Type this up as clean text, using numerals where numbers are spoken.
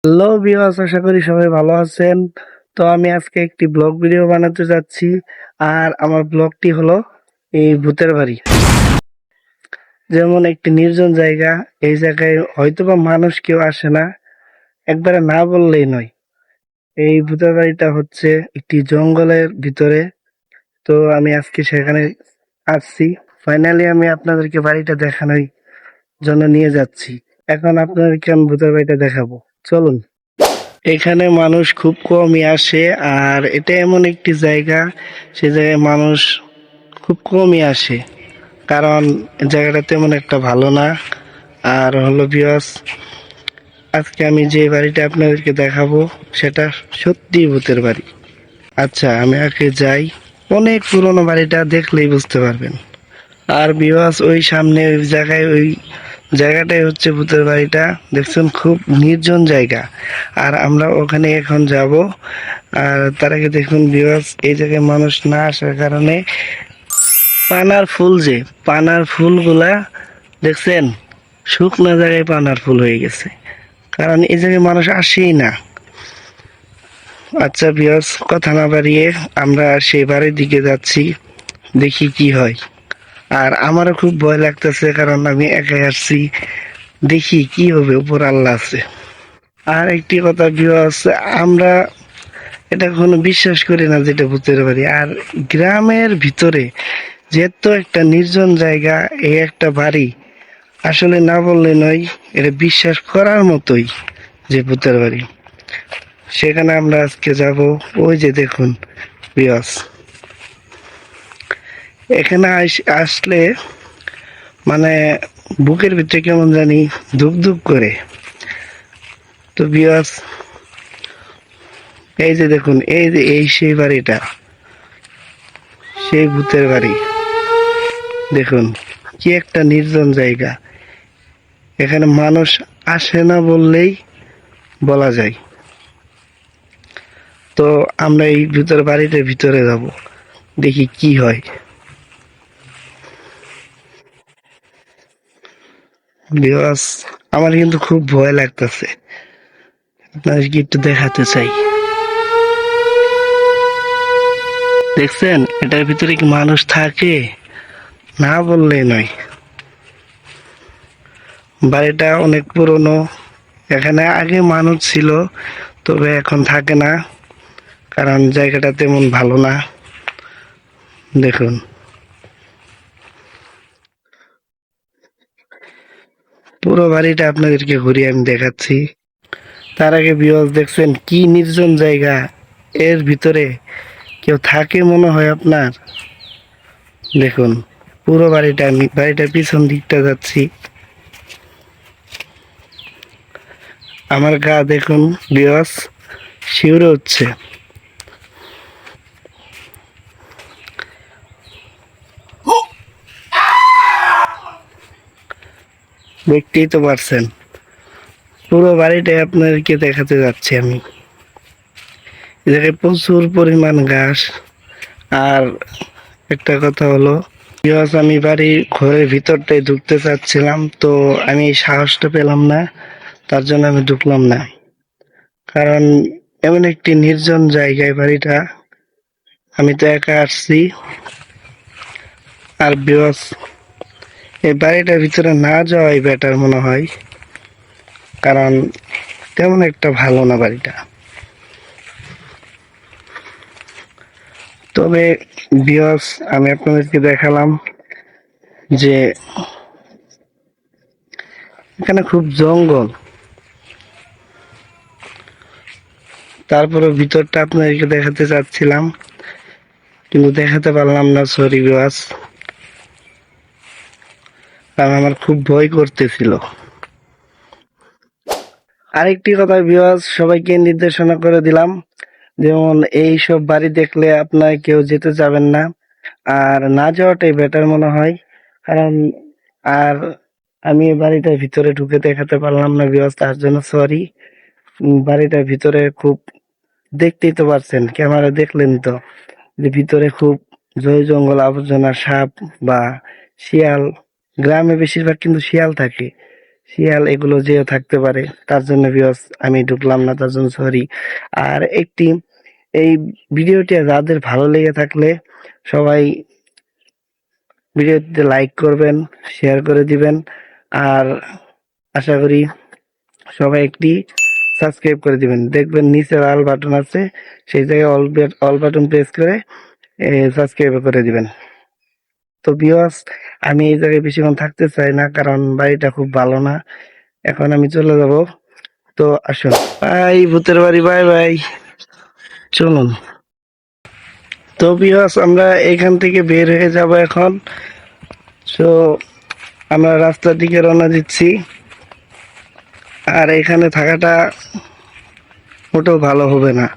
Hello viewers, আশা করি সবাই ভালো আছেন। তো আমি আজকে একটি ব্লগ ভিডিও বানাতে যাচ্ছি। আর আমার ব্লগটি হলো এই ভূতের বাড়ি। যেমন একটি নির্জন জায়গা, এই জায়গায় হয়তোবা মানুষ কেউ আসে না, একবারে না বললেই নয়। এই ভূতের বাড়িটা হচ্ছে একটি জঙ্গলের ভিতরে। তো আমি আজকে সেখানে আসছি। ফাইনালি আমি আপনাদেরকে বাড়িটা দেখানোর জন্য নিয়ে যাচ্ছি। এখন আপনাদেরকে আমি ভূতের বাড়িটা দেখাবো, চলুন। এখানে মানুষ খুব কমই আসে, আর এটা এমন একটি জায়গা, সে জায়গায় মানুষ খুব কমই আসে, কারণ জায়গাটা তেমন একটা ভালো না। আর হলো ভিউয়ার্স, আজকে আমি যে বাড়িটা আপনাদেরকে দেখাবো সেটা সত্যি ভূতের বাড়ি। আচ্ছা, আমি আগে যাই। অনেক পুরনো, বাড়িটা দেখলেই বুঝতে পারবেন। আর ভিউয়ার্স, ওই সামনে ওই জায়গায়, ওই জায়গাটাই হচ্ছে ভূতের বাড়িটা। দেখছেন, খুব নির্জন জায়গা। আর আমরা ওখানে এখন যাব। আর তার আগে দেখুন ভিউয়ার্স, এই জায়গায় মানুষ না আসার কারণে পানার ফুল, যে পানার ফুলগুলা দেখছেন, শুকনো জায়গায় পানার ফুল হয়ে গেছে, কারণ এই জায়গায় মানুষ আসেই না। আচ্ছা ভিউয়ার্স, কথা না বাড়িয়ে আমরা সেই বাড়ির দিকে যাচ্ছি, দেখি কি হয়। আর আমারও খুব ভয় লাগতেছে, কারণ আমি একাই আসছি। দেখি কি হবে, উপর আল্লাহ আছে। আর একটি কথা ভিউয়ার্স, আমরা এটা কখনো বিশ্বাস করি না যেটা ভূতের বাড়ি। আর গ্রামের ভিতরে যেহেতু একটা নির্জন জায়গা, এই একটা বাড়ি, আসলে না বললে নয়, এটা বিশ্বাস করার মতোই যে ভূতের বাড়ি। সেখানে আমরা আজকে যাব। ওই যে দেখুন ভিউয়ার্স, এখানে আসলে মানে বুকের ভিতরে কেমন জানি ধুক ধুক করে। তো ভিউয়ার্স, এই যে দেখুন, এই যে এই সেই বাড়িটা, সেই ভূতের বাড়ি। দেখুন কি একটা নির্জন জায়গা, এখানে মানুষ আসে না বললেই বলা যায়। তো আমরা এই ভূতের বাড়িটার ভিতরে যাব, দেখি কি হয়। ভিউয়ার্স, আমার কিন্তু খুব ভয় লাগতেছে, আপনাদেরকে একটু দেখাতে চাই। দেখছেন, এটার ভিতরে কি মানুষ থাকে? না বললেই নয়। বাড়িটা অনেক পুরনো, এখানে আগে মানুষ ছিল, তবে এখন থাকে না, কারণ জায়গাটা তেমন ভালো না। দেখুন, পুরো বাড়িটা আপনাদেরকে ঘুরিয়ে আমি দেখাচ্ছি। তার আগে ভিউয়ার্স, দেখছেন কি নির্জন জায়গা, এর ভিতরে কেউ থাকে মনে হয় আপনার? দেখুন পুরো বাড়িটা, আমি বাড়িটার পিছন দিকটা যাচ্ছি। আমার গা দেখুন ভিউয়ার্স, শিউরে হচ্ছে। দেখতেই তো পারছেন, পুরো বাড়িটাই আপনাদেরকে দেখাতে যাচ্ছি আমি। এ জায়গায় প্রচুর পরিমাণ ঘাস। আর একটা কথা হলো ভিউয়ার্স, আমি বাড়ির ঘরের ভিতরটাই ঢুকতে চাচ্ছিলাম, তো আমি এই সাহসটা পেলাম না, তার জন্য আমি ঢুকলাম না। কারণ এমন একটি নির্জন জায়গায় বাড়িটা, আমি তো একা আসছি। আর ভিউয়ার্স, এই বাড়িটার ভিতরে না যাওয়াই বেটার মনে হয়, কারণ তেমন একটা ভালো না বাড়িটা। তবে ভিউয়ার্স, আমি আপনাদেরকে দেখালাম যে এখানে খুব জঙ্গল, তারপরে ভিতরটা আপনাদেরকে দেখাতে চাচ্ছিলাম, কিন্তু দেখাতে পারলাম না, সরি ভিউয়ার্স, কারণ আমার খুব ভয় করতেছিল। আরেকটি কথা ভিউয়ার্স, সবাইকে নির্দেশনা করে দিলাম, যেমন এই সব বাড়ি দেখলে আপনার কেউ যেতে যাবেন না, আর না যাওয়াটাই বেটার মনে হয়। কারণ আর আমি এই বাড়িটার ভিতরে ঢুকে দেখাতে পারলাম না ভিউয়ার্স, তার জন্য সরি। বাড়িটার ভিতরে খুব, দেখতেই তো পারছেন, ক্যামেরা দেখলেন তো, যে ভিতরে খুব জয় জঙ্গল, আবর্জনা, সাপ বা শিয়াল, গ্রামে বেশিরভাগ কিন্তু শিয়াল থাকে, শিয়াল এগুলো যেও থাকতে পারে, তার জন্য ভিউয়ার্স আমি ঢুকলাম না, তার জন্য সরি। আর এই ভিডিওটি যাদের ভালো লেগে থাকলে সবাই ভিডিওতে লাইক করবেন, শেয়ার করে দিবেন। আর আশা করি সবাই একটি সাবস্ক্রাইব করে দিবেন। দেখবেন নিচে লাল বাটন আছে, সেই জায়গায় অল বাটন প্রেস করে সাবস্ক্রাইব করে দিবেন। তো ভিউয়ার্স, আমি এই জায়গায় বেশিক্ষণ থাকতে চাই না, কারণ বাড়িটা খুব ভালো না। এখন আমি চলে যাব। তো আসুন, বাই ভূতের বাড়ি, বাই বাই, চলুন। তো ভিউয়ার্স, আমরা এখান থেকে বের হয়ে যাব এখন। তো আমরা রাস্তার দিকে রওনা দিচ্ছি। আর এখানে থাকাটা মোটেও ভালো হবে না।